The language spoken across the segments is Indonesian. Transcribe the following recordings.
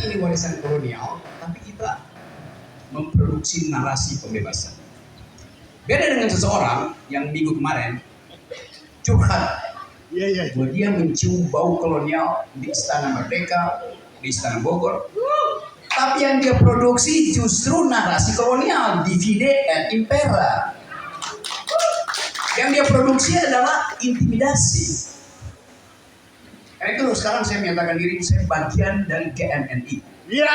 ini warisan kolonial, tapi kita memproduksi narasi pembebasan. Beda dengan seseorang yang minggu kemarin curhat bahwa dia mencium bau kolonial di Istana Merdeka, di Istana Bogor. Tapi yang dia produksi justru narasi kolonial, divide et impera. Yang dia produksi adalah intimidasi. Karena itu sekarang saya menyatakan diri saya bagian dari GMNI. Iya.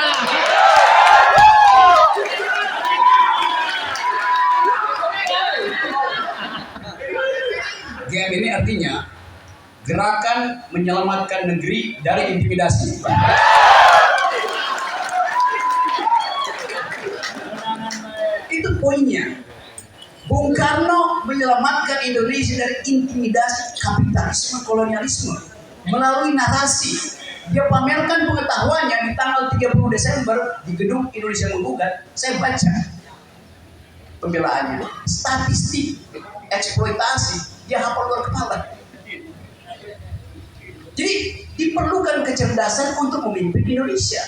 GM ini artinya Gerakan Menyelamatkan Negeri dari Intimidasi. Itu poinnya. Bung Karno menyelamatkan Indonesia dari intimidasi kapitalisme kolonialisme melalui narasi. Dia pamerkan pengetahuannya di tanggal 30 Desember di gedung Indonesia Menggugat. Saya baca pembelaannya, statistik, eksploitasi, dia hafal luar kepala. Jadi diperlukan kecerdasan untuk memimpin Indonesia.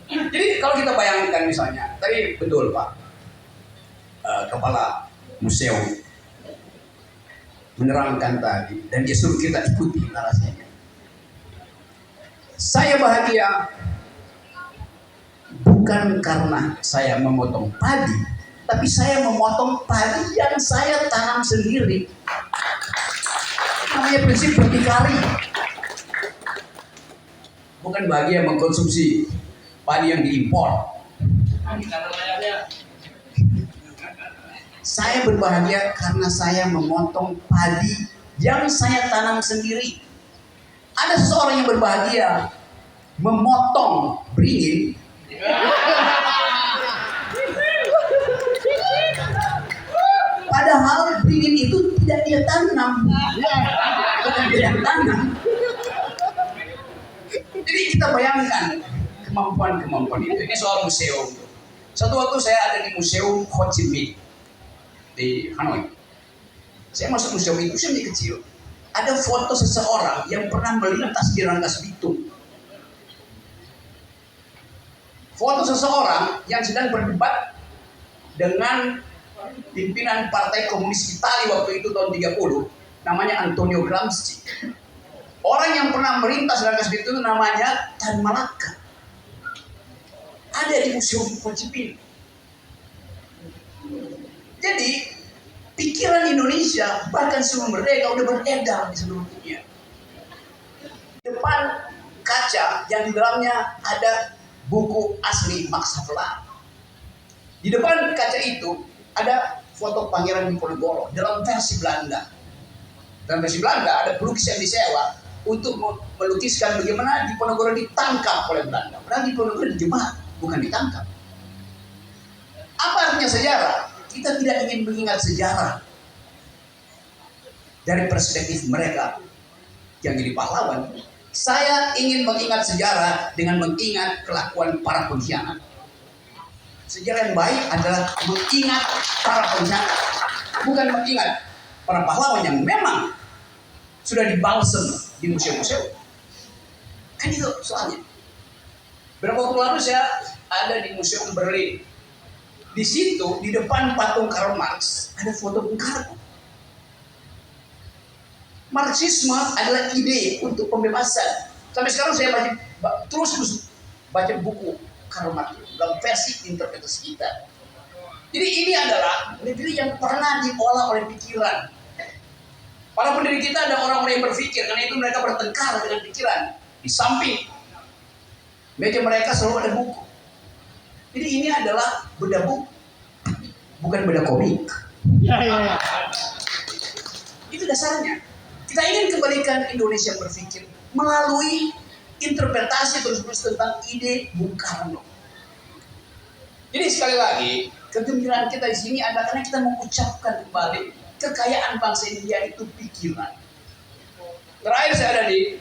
Jadi kalau kita bayangkan misalnya, tadi betul Pak, Kepala Museum menerangkan tadi, dan dia suruh kita ikuti narasinya. Saya bahagia bukan karena saya memotong padi, tapi saya memotong padi yang saya tanam sendiri. Namanya prinsip berdikari. Bukan bahagia mengkonsumsi padi yang diimpor. Saya berbahagia karena saya memotong padi yang saya tanam sendiri. Ada seseorang yang berbahagia memotong beringin padahal beringin itu tidak dia tanam. Bukan dia yang tanam. Jadi kita bayangkan kemampuan-kemampuan itu. Ini soal museum. Satu waktu saya ada di Museum Ho Chi Minh di Hanoi. Saya masuk museum itu, saya masih kecil. Ada foto seseorang yang pernah melintas di Rangkas Bitung. Foto seseorang yang sedang berdebat dengan pimpinan Partai Komunis Italia waktu itu tahun 30, namanya Antonio Gramsci. Orang yang pernah melintas Rangkas Bitung itu namanya Tan Malaka. Ada di Museum Ho Chi Minh. Jadi pikiran Indonesia bahkan sebelum merdeka udah beredar di seluruh dunia. Depan kaca yang di dalamnya ada buku asli Max Havelaar. Di depan kaca itu ada foto Pangeran Diponegoro dalam versi Belanda. Dalam versi Belanda ada pelukis yang disewa untuk melukiskan bagaimana Diponegoro ditangkap oleh Belanda. Padahal Diponegoro dijebak, bukan ditangkap. Apa artinya sejarah? Kita tidak ingin mengingat sejarah dari perspektif mereka yang jadi pahlawan. Saya ingin mengingat sejarah dengan mengingat kelakuan para pengkhianat. Sejarah yang baik adalah mengingat para pengkhianat, bukan mengingat para pahlawan yang memang sudah dibalsem di museum-museum. Kan itu soalnya. Beberapa waktu lalu saya ada di Museum Berlin. Di situ, di depan patung Karl Marx, ada foto Bung Karno. Marxisme adalah ide untuk pembebasan. Sampai sekarang saya terus baca buku Karl Marx dalam versi interpretasi kita. Jadi ini adalah negeri yang pernah diolah oleh pikiran. Para pendiri kita ada orang-orang yang berpikir, karena itu mereka bertengkar dengan pikiran. Di samping meja mereka selalu ada buku. Jadi ini adalah beda buku, bukan beda komik. Ya. Itu dasarnya. Kita ingin kembalikan Indonesia berpikir melalui interpretasi terus-menerus tentang ide Bung Karno. Jadi sekali lagi, kegembiraan kita di sini adalah karena kita mengucapkan kembali kekayaan bangsa India itu pikiran. Terakhir saya ada di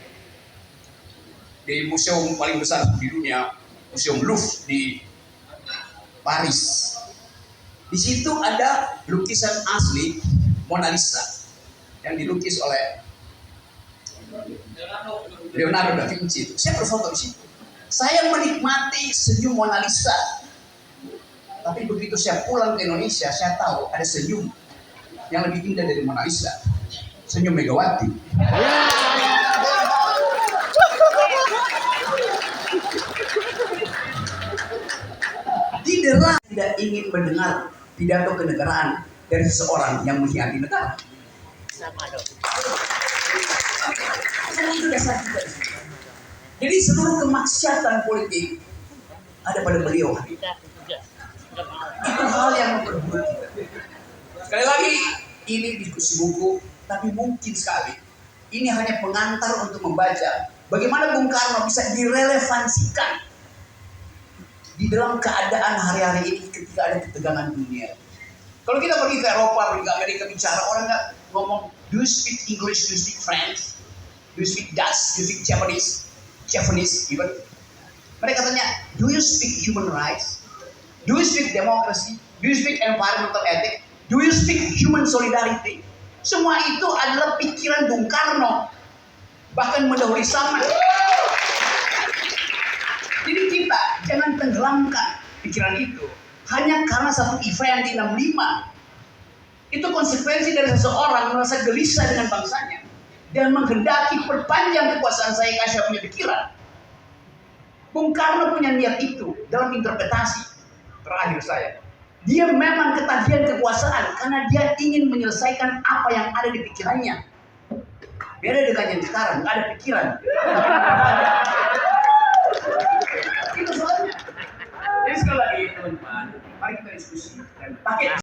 museum paling besar di dunia, Museum Louvre di Paris. Di situ ada lukisan asli Mona Lisa yang dilukis oleh Leonardo da Vinci. Saya berfoto di situ. Saya menikmati senyum Mona Lisa. Tapi begitu saya pulang ke Indonesia, saya tahu ada senyum yang lebih indah dari Mona Lisa. Senyum Megawati. Tidak ingin mendengar pidato kenegaraan dari seseorang yang mengkhianati negara. Jadi seluruh kemaksiatan politik ada pada beliau. Itu hal yang memperburuk kita. Sekali lagi, ini diskusi buku, tapi mungkin sekali ini hanya pengantar untuk membaca bagaimana Bung Karno bisa direlevansikan di dalam keadaan hari-hari ini ketika ada ketegangan dunia. Kalau kita pergi ke Eropa, pergi ke Amerika, bicara, orang nggak ngomong, do you speak English, do you speak French, do you speak Dutch, do you speak Japanese even. Mereka tanya, do you speak human rights, do you speak democracy, do you speak environmental ethics, do you speak human solidarity. Semua itu adalah pikiran Bung Karno, bahkan mendahului zaman. Jadi kita jangan tenggelamkan pikiran itu hanya karena satu event di 65. Itu konsekuensi dari seseorang merasa gelisah dengan bangsanya dan menghendaki perpanjang kekuasaan saya karena saya punya pikiran. Bung Karno punya niat itu dalam interpretasi terakhir saya. Dia memang ketagihan kekuasaan karena dia ingin menyelesaikan apa yang ada di pikirannya. Beda dengan yang sekarang, nggak ada pikiran. Itu soalnya. Jadi sekali lagi teman-teman, mari kita diskusi dan pakai